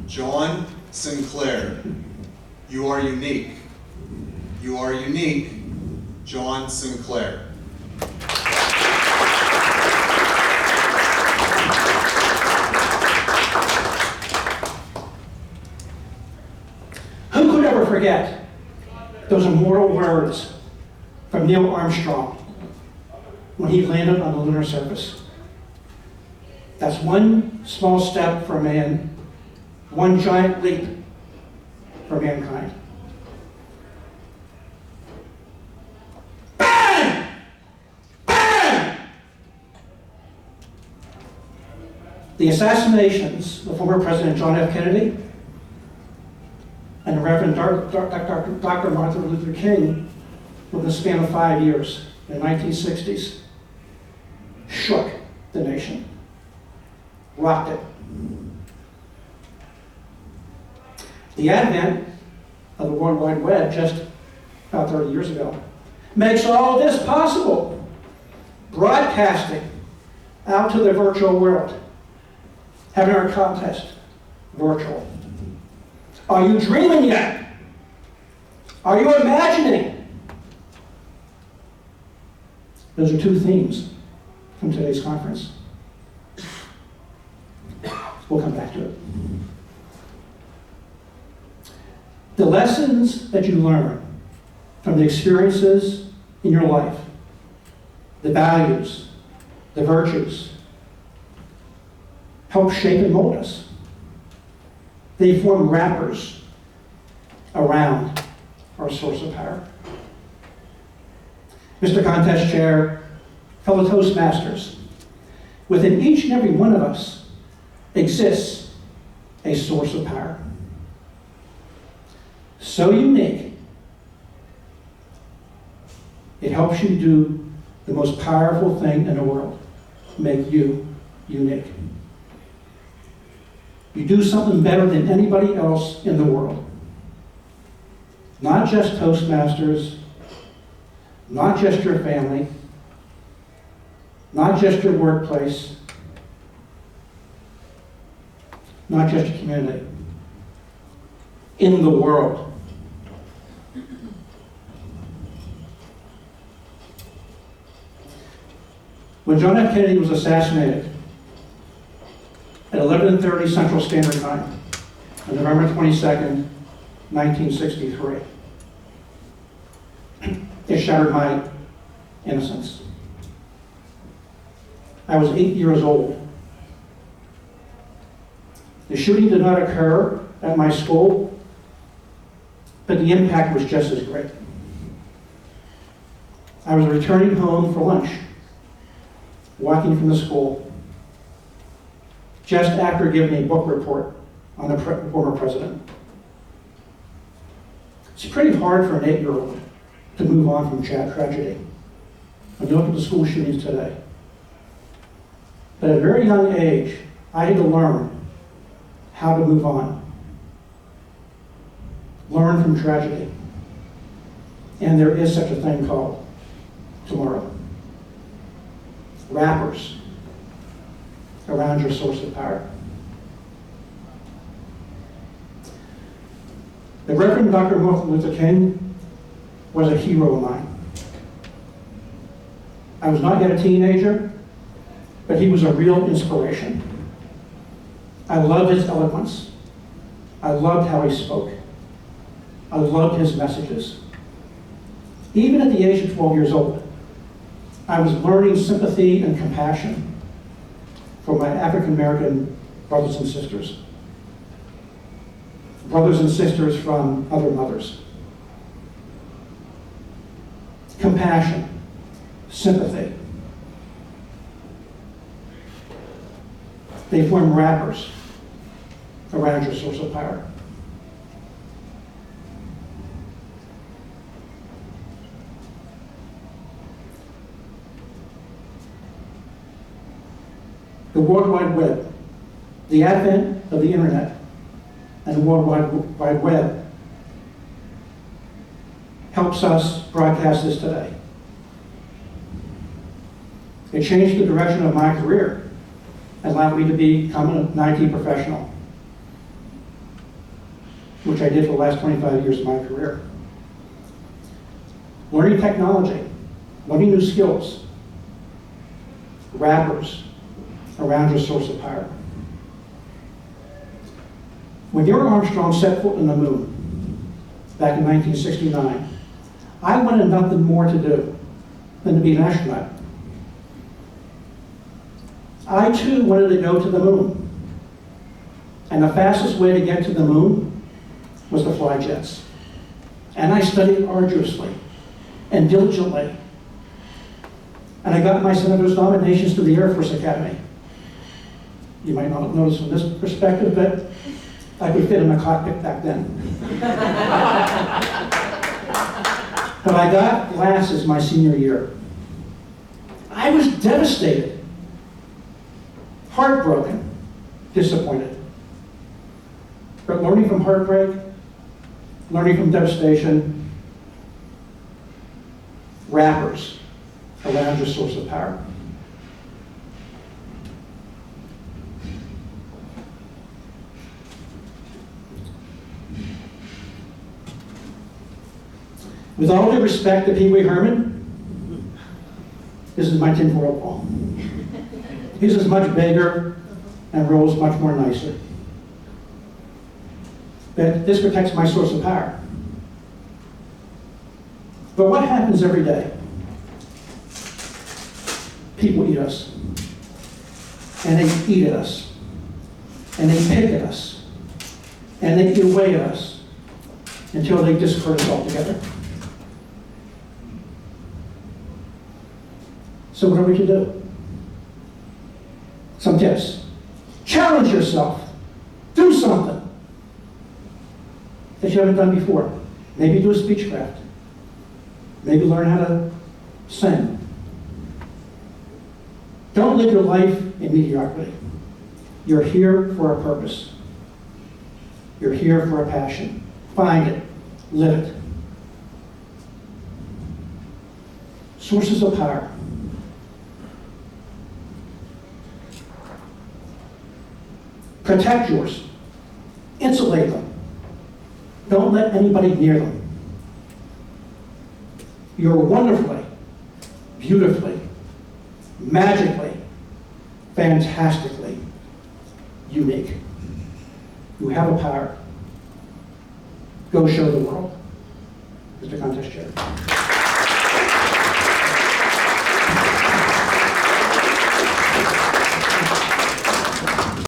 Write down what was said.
John Sinclair. You are unique. You are unique, John Sinclair. Who could ever forget those immortal words from Neil Armstrong when he landed on the lunar surface? That's one small step for man, one giant leap for mankind. Bang! Bang! The assassinations of former President John F. Kennedy and the Reverend Dr. Martin Luther King within the span of 5 years in the 1960s shook the nation, rocked it. The advent of the World Wide Web just about 30 years ago makes all this possible. Broadcasting out to the virtual world, having our contest virtual. Are you dreaming yet? Are you imagining? Those are two themes from today's conference. We'll come back to it. The lessons that you learn from the experiences in your life, the values, the virtues, help shape and mold us. They form wrappers around our source of power. Mr. Contest Chair, fellow Toastmasters, within each and every one of us exists a source of power. So unique, it helps you do the most powerful thing in the world, make you unique. You do something better than anybody else in the world. Not just Toastmasters, not just your family, not just your workplace, not just your community. In the world. When John F. Kennedy was assassinated at 11:30 Central Standard Time on November 22nd, 1963, it shattered my innocence. I was 8 years old. The shooting did not occur at my school, but the impact was just as great. I was returning home for lunch, walking from the school, just after giving a book report on the former president. It's pretty hard for an 8-year-old to move on from tragedy. When you look at the school shootings today. But at a very young age, I had to learn how to move on. Learn from tragedy. And there is such a thing called tomorrow. Wrappers around your source of power. The Reverend Dr. Martin Luther King was a hero of mine. I was not yet a teenager, but he was a real inspiration. I loved his eloquence. I loved how he spoke. I loved his messages. Even at the age of 12 years old, I was learning sympathy and compassion for my African American brothers and sisters. Brothers and sisters from other mothers. Compassion, sympathy. They form wrappers around your source of power. The World Wide Web, the advent of the internet and the World Wide Web helps us broadcast this today. It changed the direction of my career and allowed me to become an IT professional. which I did for the last 25 years of my career. Learning technology, learning new skills, wrappers around your source of power. When Neil Armstrong set foot on the moon back in 1969, I wanted nothing more to do than to be an astronaut. I too wanted to go to the moon. And the fastest way to get to the moon was to fly jets. And I studied arduously and diligently. And I got my senator's nominations to the Air Force Academy. You might not notice from this perspective, but I could fit in a cockpit back then. But I got glasses my senior year. I was devastated, heartbroken, disappointed. But learning from heartbreak, learning from devastation, wrappers around your source of power. With all due respect to Pee Wee Herman, this is my tinfoil ball. He's as much bigger and rolls much more nicer. But this protects my source of power. But what happens every day? People eat us. And they eat at us. And they pick at us. And they eat away at us until they discard us altogether. So what are we to do? Some tips. Challenge yourself. Do something that you haven't done before. Maybe do a speechcraft. Maybe learn how to sing. Don't live your life in mediocrity. You're here for a purpose. You're here for a passion. Find it. Live it. Sources of power. Protect yours. Insulate them. Don't let anybody near them. You're wonderfully, beautifully, magically, fantastically unique. You have a power. Go show the world. Mr. Contest Chair.